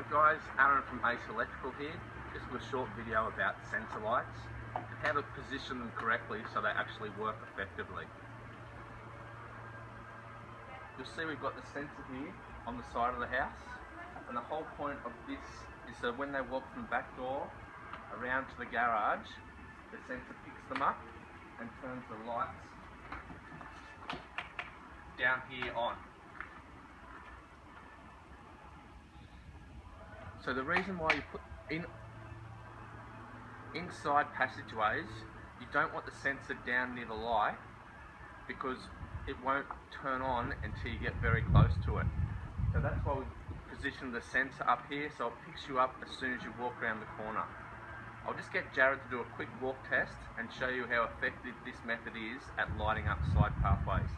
Hi guys, Aaron from Ace Electrical here. Just with a short video about sensor lights and how to position them correctly so they actually work effectively. You'll see we've got the sensor here on the side of the house, and the whole point of this is so when they walk from the back door around to the garage, the sensor picks them up and turns the lights down here on. So the reason why you put inside passageways, you don't want the sensor down near the light because it won't turn on until you get very close to it. So that's why we position the sensor up here so it picks you up as soon as you walk around the corner. I'll just get Jared to do a quick walk test and show you how effective this method is at lighting up side pathways.